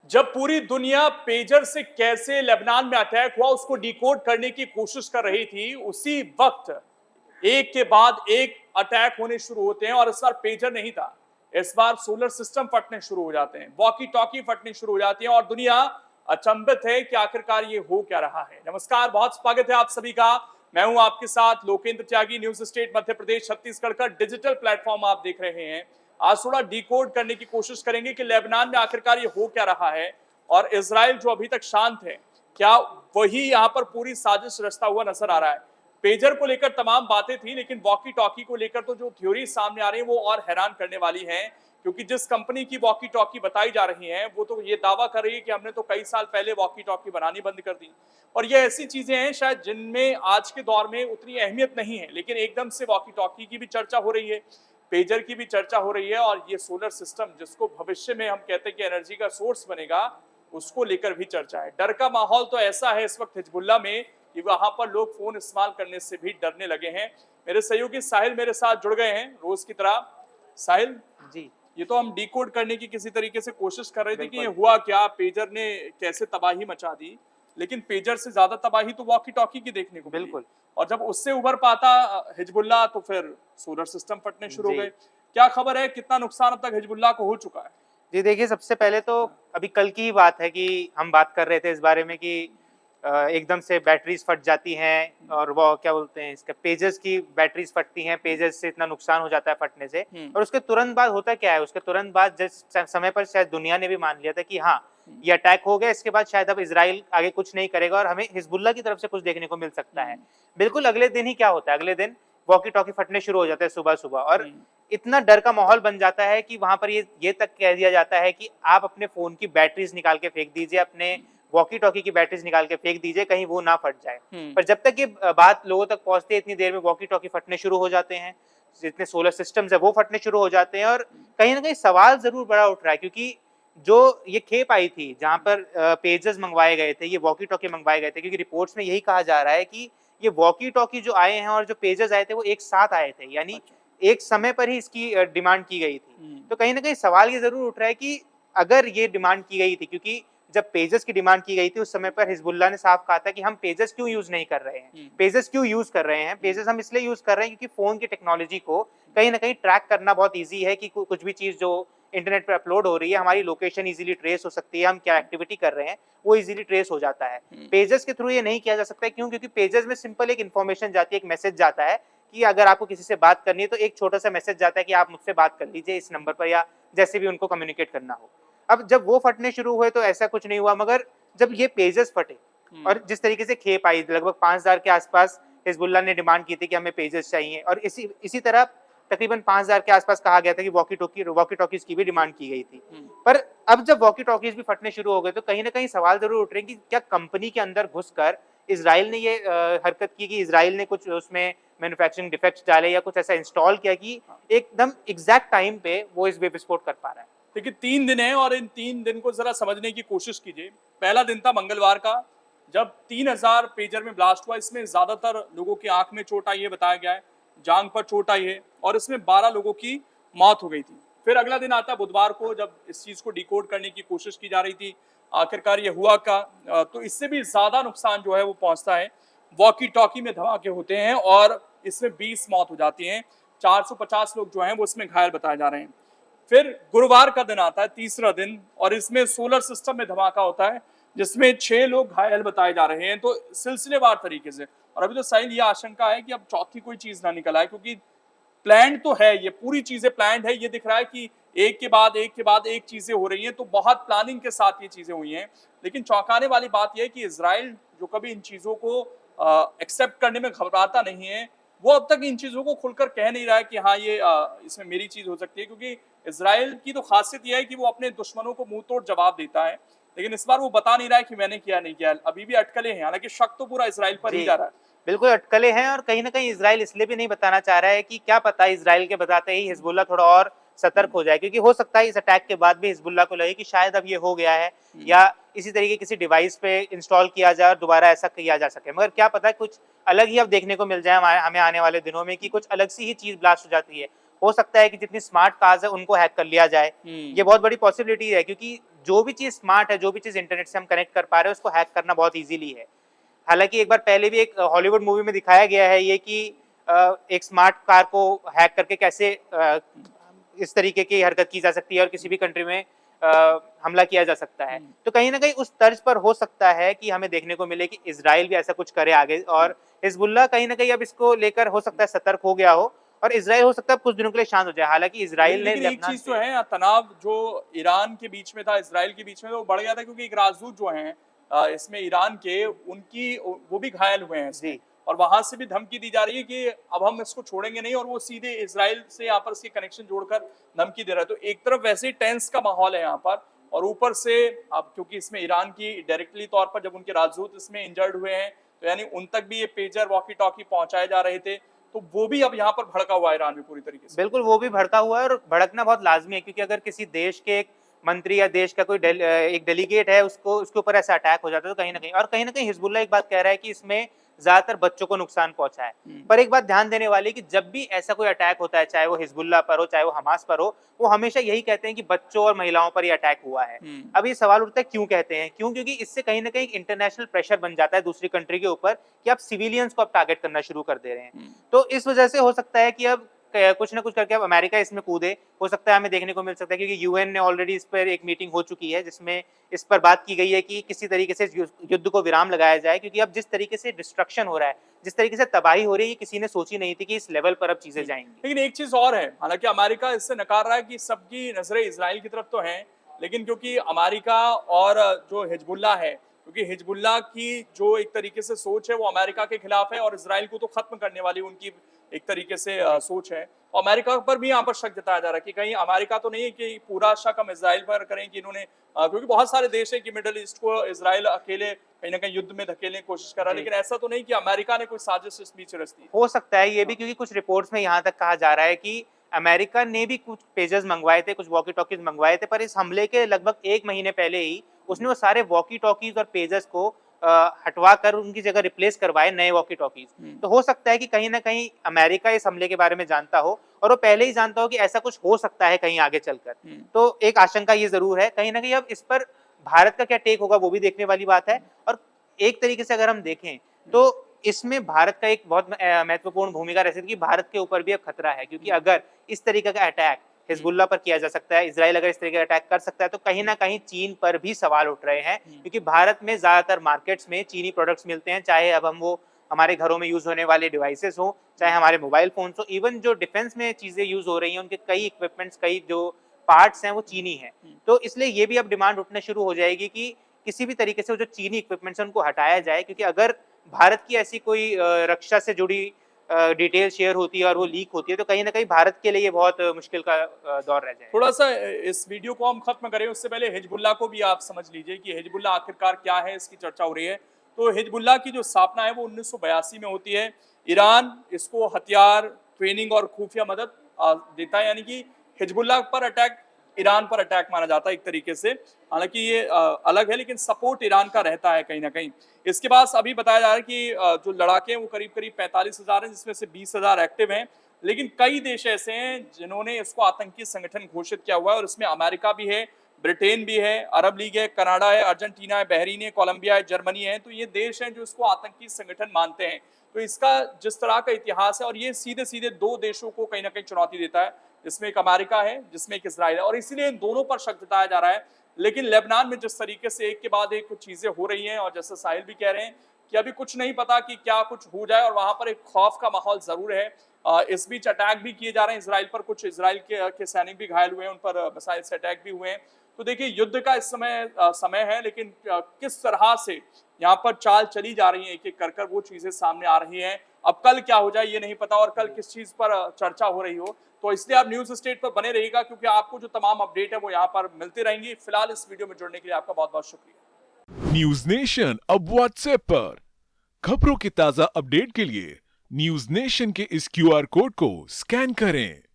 जब पूरी दुनिया पेजर से कैसे लेबनान में अटैक हुआ उसको डिकोड करने की कोशिश कर रही थी, उसी वक्त एक के बाद एक अटैक होने शुरू होते हैं। और इस बार पेजर नहीं था, इस बार सोलर सिस्टम फटने शुरू हो जाते हैं, वॉकी टॉकी फटनी शुरू हो जाती है और दुनिया अचंभित है कि आखिरकार ये हो क्या रहा है। नमस्कार, बहुत स्वागत है आप सभी का। मैं हूं आपके साथ लोकेंद्र त्यागी। न्यूज स्टेट मध्य प्रदेश छत्तीसगढ़ का डिजिटल प्लेटफॉर्म आप देख रहे हैं। आज थोड़ा डिकोड करने की कोशिश करेंगे कि लेबनान में आखिरकार ये हो क्या रहा है और इजराइल जो अभी तक शांत है, क्या वही यहां पर पूरी साजिश रचता हुआ नजर आ रहा है। पेजर को लेकर तमाम बातें थी, लेकिन वॉकी टॉकी को लेकर तो जो थ्योरी सामने आ रही है वो और हैरान करने वाली है। क्योंकि जिस कंपनी की वॉकी टॉकी बताई जा रही है वो तो ये दावा कर रही है कि हमने तो कई साल पहले वॉकी टॉकी बनानी बंद कर दी। और ये ऐसी चीजें हैं शायद जिनमें आज के दौर में उतनी अहमियत नहीं है, लेकिन एकदम से वॉकी टॉकी की भी चर्चा हो रही है, पेजर की भी चर्चा हो रही है और ये सोलर सिस्टम जिसको भविष्य में हम कहते हैं कि एनर्जी का सोर्स बनेगा, उसको लेकर भी चर्चा है। डर का माहौल तो ऐसा है इस वक्त हिजबुल्ला में कि वहां पर लोग फोन इस्तेमाल करने से भी डरने लगे हैं। मेरे सहयोगी साहिल मेरे साथ जुड़ गए हैं रोज की तरह। साहिल जी, ये तो हम डिकोड करने की किसी तरीके से कोशिश कर रहे थे कि ये हुआ क्या, पेजर ने कैसे तबाही मचा दी, लेकिन पेजर से ज्यादा तबाही तो वॉकी टॉकी की देखने को मिली। बिल्कुल। और जब उससे उभर पाता हिजबुल्ला तो फिर सोलर सिस्टम फटने शुरू हो जी। गए। क्या खबर है, कितना नुकसान अब तक हिजबुल्ला को हो चुका है? जी, देखिए सबसे पहले तो अभी कल की ही बात है कि हम बात कर रहे थे इस बारे में कि एकदम से बैटरीज़ फट जाती हैं और वो क्या बोलते हैं इसका पेजेस की बैटरीज़ फटती हैं, पेजेस से इतना नुकसान हो जाता है फटने से। और उसके तुरंत बाद होता क्या है, उसके तुरंत बाद जिस समय पर शायद दुनिया ने भी मान लिया था कि हाँ, ये अटैक हो गया, इसके बाद शायद अब इज़राइल आगे कुछ नहीं करेगा और हमें हिजबुल्लाह की तरफ से कुछ देखने को मिल सकता है। बिल्कुल अगले दिन ही क्या होता है, अगले दिन वॉकी-टॉकी फटने शुरू हो जाते हैं सुबह-सुबह और इतना डर का माहौल बन जाता है कि वहां पर ये तक कह दिया जाता है कि आप अपने फोन की बैटरीज निकाल के फेंक दीजिए, अपने वॉकी टॉकी की बैटरीज निकाल के फेंक दीजिए, कहीं वो ना फट जाए। पर जब तक ये बात लोगों तक पहुंचती है, इतनी देर में वॉकी टॉकी फटने शुरू हो जाते हैं, जितने सोलर सिस्टम्स है वो फटने शुरू हो जाते हैं और कहीं ना कहीं सवाल जरूर बड़ा उठ रहा है क्योंकि जो ये खेप आई थी जहां पर पेजेस मंगवाए गए थे, ये वॉकी टॉकी मंगवाए गए थे, क्योंकि रिपोर्ट्स में यही कहा जा रहा है कि ये वॉकी टॉकी जो आए हैं और जो पेजेस आए थे वो एक साथ आए थे, यानी एक समय पर ही इसकी डिमांड की गई थी। तो कहीं ना कहीं सवाल ये जरूर उठ रहा है कि अगर ये डिमांड की गई थी, क्योंकि जब पेजेस की डिमांड की गई थी उस समय पर हिजबुल्लाह ने साफ कहा था कि हम पेजेस क्यों यूज नहीं कर रहे हैं, पेजेस क्यों यूज कर रहे हैं, पेजेस हम इसलिए यूज कर रहे हैं क्योंकि फोन की टेक्नोलॉजी को कहीं ना कहीं ट्रैक करना बहुत ईजी है कि कुछ भी चीज जो इंटरनेट पर अपलोड हो रही है, हमारी लोकेशन इजीली ट्रेस हो सकती है, हम क्या एक्टिविटी कर रहे हैं वो इजीली ट्रेस हो जाता है। पेजेस के थ्रू ये नहीं किया जा सकता है, क्यों? क्योंकि पेजेस में सिंपल एक इन्फॉर्मेशन जाती है, एक मैसेज जाता है कि अगर आपको किसी से बात करनी है तो एक छोटा सा मैसेज जाता है कि आप मुझसे बात कर लीजिए इस नंबर पर, या जैसे भी उनको कम्युनिकेट करना हो। अब जब वो फटने शुरू हुए तो ऐसा कुछ नहीं हुआ, मगर जब ये पेजेस फटे और जिस तरीके से खेप आई, लगभग 5000 के आसपास हिजबुल्लाह ने डिमांड की थी कि हमें पेजेस चाहिए, और इसी तरह तकरीबन 5000 के आसपास कहा गया था कि वॉकी टॉकीज की भी डिमांड की गई थी। पर अब जब वॉकी टॉकीज भी फटने शुरू हो गए तो कहीं ना कहीं सवाल जरूर उठ रहे हैं कि क्या कंपनी के अंदर घुसकर इजराइल ने ये हरकत की कि इजराइल ने कुछ उसमें मैन्युफैक्चरिंग डिफेक्ट्स डाले या कुछ ऐसा इंस्टॉल किया कि एकदम एग्जैक्ट टाइम पे वो इस विस्फोट कर पा रहा है। देखिए 3 दिन है और इन 3 दिन को जरा समझने की कोशिश कीजिए। पहला दिन था मंगलवार का, जब 3000 पेजर में ब्लास्ट हुआ। इसमें ज्यादातर लोगों की आंख में चोट आई है, बताया गया है, जांग पर चोट आई है और इसमें 12 लोगों की मौत हो गई थी। फिर अगला दिन आता बुधवार को, जब इस चीज को डिकोड करने की कोशिश की जा रही थी, आखिरकार ये हुआ का, तो इससे भी ज्यादा नुकसान जो है वो पहुंचता है। वॉकी टॉकी में धमाके होते हैं और इसमें 20 मौत हो जाती है, 450 लोग जो हैं वो इसमें घायल बताए जा रहे हैं। फिर गुरुवार का दिन आता है, तीसरा दिन, और इसमें सोलर सिस्टम में धमाका होता है जिसमें 6 लोग घायल बताए जा रहे हैं। तो सिलसिलेवार तरीके से, और अभी तो साहिल ये आशंका है कि अब चौथी कोई चीज ना निकल आए, क्योंकि प्लान्ड तो है, ये पूरी चीजें प्लान्ड है। ये दिख रहा है कि एक के बाद एक के बाद एक चीजें हो रही हैं, तो बहुत प्लानिंग के साथ ये चीजें हुई हैं। लेकिन चौंकाने वाली बात यह है कि इजराइल जो कभी इन चीजों को एक्सेप्ट करने में घबराता नहीं है, वो अब तक इन चीजों को खुलकर कह नहीं रहा है कि हाँ ये इसमें मेरी चीज हो सकती है। क्योंकि इजराइल की तो खासियत यह है कि वो अपने दुश्मनों को मुंह तोड़ जवाब देता है, लेकिन इस बार वो बता नहीं रहा है कि मैंने किया नहीं किया। अभी भी अटकलें हैं, हालांकि शक तो पूरा इजराइल पर ही जा रहा है। बिल्कुल अटकलें हैं और कहीं ना कहीं इजराइल इसलिए भी नहीं बताना चाह रहा है कि क्या पता इजराइल के बताते ही हिजबुल्लाह थोड़ा और सतर्क हो जाए, क्योंकि हो सकता है इस अटैक के बाद भी हिजबुल्लाह को लगे कि शायद अब ये हो गया है या इसी तरीके किसी डिवाइस पे इंस्टॉल किया जाए और दोबारा ऐसा किया जा सके। मगर क्या पता कुछ अलग ही अब देखने को मिल जाए हमें आने वाले दिनों में, कि कुछ अलग सी ही चीज ब्लास्ट हो जाती है। हो सकता है कि जितनी स्मार्ट कार्स है उनको हैक कर लिया जाए, ये बहुत बड़ी पॉसिबिलिटी है, क्योंकि जो भी चीज स्मार्ट है, जो भी चीज इंटरनेट से हम कनेक्ट कर पा रहे हैं उसको हैक करना बहुत इजीली है। हालांकि एक बार पहले भी एक हॉलीवुड मूवी में दिखाया गया है ये कि एक स्मार्ट कार को हैक करके कैसे इस तरीके की हरकत की जा सकती है और किसी भी कंट्री में हमला किया जा सकता है। तो कहीं ना कहीं उस तर्ज पर हो सकता है कि हमें देखने को मिले कि इजराइल भी ऐसा कुछ करे आगे, और हिजबुल्लाह कहीं ना कहीं अब इसको लेकर हो सकता है सतर्क हो गया हो और इजराइल हो सकता है कुछ दिनों के लिए शांत हो जाए। हालांकि इजराइल ने लेकिन एक चीज जो है, तनाव जो ईरान के बीच में था, इजराइल के बीच में, वो बढ़ गया था क्योंकि एक राजदूत जो हैं इसमें ईरान के, उनकी वो भी घायल हुए हैं इसमें। और वहां से भी धमकी दी जा रही है कि अब हम इसको छोड़ेंगे नहीं, और वो सीधे इजराइल से यहाँ पर इसके कनेक्शन जोड़कर धमकी दे रहा है। तो एक तरफ वैसे ही टेंस का माहौल है यहाँ पर, और ऊपर से अब क्योंकि इसमें ईरान की डायरेक्टली तौर पर जब उनके राजदूत इसमें इंजर्ड हुए हैं, तो यानी उन तक भी ये पेजर वॉकी टॉकी पहुंचाए जा रहे थे, तो वो भी अब यहाँ पर भड़का हुआ है ईरान भी पूरी तरीके से। बिल्कुल, वो भी भड़का हुआ है और भड़कना बहुत लाजमी है, क्योंकि अगर किसी देश के एक मंत्री या देश का कोई एक डेलीगेट है उसको उसके ऊपर ऐसा अटैक हो जाता है तो कहीं ना कहीं हिजबुल्लाह एक बात कह रहा है कि इसमें ज्यादातर बच्चों को नुकसान पहुंचा है। पर एक बात ध्यान देने वाली कि जब भी ऐसा कोई अटैक होता है, चाहे वो हिजबुल्लाह पर हो चाहे वो हमास पर हो, वो हमेशा यही कहते हैं कि बच्चों और महिलाओं पर ये अटैक हुआ है। अब ये सवाल उठता है क्यों कहते हैं, क्योंकि इससे कहीं ना कहीं इंटरनेशनल प्रेशर बन जाता है दूसरी कंट्री के ऊपर कि आप सिविलियंस को आप टारगेट करना शुरू कर दे रहे हैं। तो इस वजह से हो सकता है कि अब कुछ ना कुछ करके अब अमेरिका इसमें कूदे, हो सकता है हमें देखने को मिल सकता है, क्योंकि यूएन ने ऑलरेडी इस पर एक मीटिंग हो चुकी है जिसमें इस पर बात की गई है कि किसी तरीके से युद्ध को विराम लगाया जाए, क्योंकि अब जिस तरीके से डिस्ट्रक्शन हो रहा है, जिस तरीके से तबाही हो रही है, किसी ने सोची नहीं थी कि इस लेवल पर अब चीजें जाएंगी। लेकिन एक चीज और है, हालांकि अमेरिका इससे नकार रहा है कि सबकी नजरें इजराइल की तरफ तो हैं, लेकिन क्योंकि अमेरिका और जो हिजबुल्लाह है, क्योंकि हिजबुल्लाह की जो एक तरीके से सोच है वो अमेरिका के खिलाफ है और इजराइल को तो खत्म करने वाली उनकी एक तरीके से सोच है। और अमेरिका पर भी यहाँ पर शक जताया जा रहा है कि कहीं अमेरिका तो नहीं है कि पूरा शक हम इजराइल पर करें कि इन्होंने, क्योंकि बहुत सारे देश है कि मिडिल ईस्ट को इजराइल अकेले कहीं ना कहीं युद्ध में धकेलने की कोशिश कर रहा है, लेकिन ऐसा तो नहीं कि अमेरिका ने कोई साजिश इस बीच रच दी। हो सकता है ये भी, क्योंकि कुछ रिपोर्ट्स में यहाँ तक कहा जा रहा है कि अमेरिका ने भी कुछ पेजेस मंगवाए थे, कुछ वॉकी टॉकीज मंगवाए थे, पर इस हमले के लगभग 1 महीने पहले ही उसने वो सारे वॉकी टॉकीज और पेजेस को हटवा कर उनकी जगह रिप्लेस करवाए नए वॉकी टॉकीज। तो हो सकता है कि कहीं ना कहीं अमेरिका इस हमले के बारे में जानता हो और वो पहले ही जानता हो कि ऐसा कुछ हो सकता है कहीं आगे चलकर। तो एक आशंका ये जरूर है कहीं ना कहीं। अब इस पर भारत का क्या टेक होगा वो भी देखने वाली बात है। और एक तरीके से अगर हम देखें तो इसमें भारत का एक बहुत महत्वपूर्ण भूमिका रह सकती है कि भारत के ऊपर भी अब खतरा है, क्योंकि अगर इस तरीके का अटैक हिजबुल्लाह पर किया जा सकता है, इजराइल अगर इस तरीके का अटैक कर सकता है, तो कहीं ना कहीं चीन पर भी सवाल उठ रहे हैं, क्योंकि भारत में ज्यादातर मार्केट्स में चीनी प्रोडक्ट्स मिलते हैं, चाहे अब हम वो हमारे घरों में यूज होने वाले डिवाइसेस हो, चाहे हमारे मोबाइल फोन हो, इवन जो डिफेंस में चीजें यूज हो रही हैं उनके कई इक्विपमेंट्स, कई जो पार्ट्स हैं वो चीनी है। तो इसलिए ये भी अब डिमांड उठना शुरू हो जाएगी कि किसी भी तरीके से वो जो चीनी इक्विपमेंट्स हैं उनको हटाया जाए, क्योंकि अगर भारत की ऐसी कोई रक्षा से जुड़ी डिटेल शेयर होती है और वो लीक होती है तो कहीं ना कहीं भारत के लिए ये बहुत मुश्किल का दौर रह जाए। थोड़ा सा इस वीडियो को हम खत्म करें उससे पहले हिजबुल्लाह को भी आप समझ लीजिए कि हिजबुल्लाह आखिरकार क्या है, इसकी चर्चा हो रही है। तो हिजबुल्लाह की जो स्थापना है वो 1982 में होती है। ईरान इसको हथियार, ट्रेनिंग और खुफिया मदद देता है, यानी कि हिजबुल्लाह पर अटैक ईरान पर अटैक माना जाता है एक तरीके से। हालांकि ये अलग है, लेकिन सपोर्ट ईरान का रहता है कहीं ना कहीं। इसके बाद अभी बताया जा रहा है कि जो लड़ाके हैं वो करीब करीब 45,000 हैं, जिसमें से 20,000 एक्टिव हैं। लेकिन कई देश ऐसे हैं जिन्होंने इसको आतंकी संगठन घोषित किया हुआ है, और इसमें अमेरिका भी है, ब्रिटेन भी है, अरब लीग है, कनाडा है, अर्जेंटीना है, बहरीन है, कोलंबिया है, जर्मनी है। तो ये देश हैं जो इसको आतंकी संगठन मानते हैं। तो इसका जिस तरह का इतिहास है, और ये सीधे सीधे 2 देशों को कहीं ना कहीं चुनौती देता है, जिसमें एक अमेरिका है, जिसमें एक इजराइल है, और इसीलिए इन दोनों पर शक जताया जा रहा है। लेकिन लेबनान में जिस तरीके से एक के बाद एक कुछ चीजें हो रही हैं, और जैसे साहिल भी कह रहे हैं कि अभी कुछ नहीं पता कि क्या कुछ हो जाए, और वहां पर एक खौफ का माहौल जरूर है। इस बीच अटैक भी किए जा रहे हैं इजराइल पर, कुछ इजराइल के सैनिक भी घायल हुए हैं, उन पर मिसाइल से अटैक भी हुए हैं। तो देखिए युद्ध का इस समय है, लेकिन किस तरह से यहाँ पर चाल चली जा रही है एक एक कर वो चीजें सामने आ रही हैं। अब कल क्या हो जाए ये नहीं पता, और कल किस चीज पर चर्चा हो रही हो। तो इसलिए आप न्यूज स्टेट पर बने रहिएगा, क्योंकि आपको जो तमाम अपडेट है वो यहाँ पर मिलती रहेंगी। फिलहाल इस वीडियो में जुड़ने के लिए आपका बहुत बहुत शुक्रिया। न्यूज नेशन अब व्हाट्सएप पर खबरों के ताजा अपडेट के लिए न्यूज नेशन के इस QR कोड को स्कैन करें।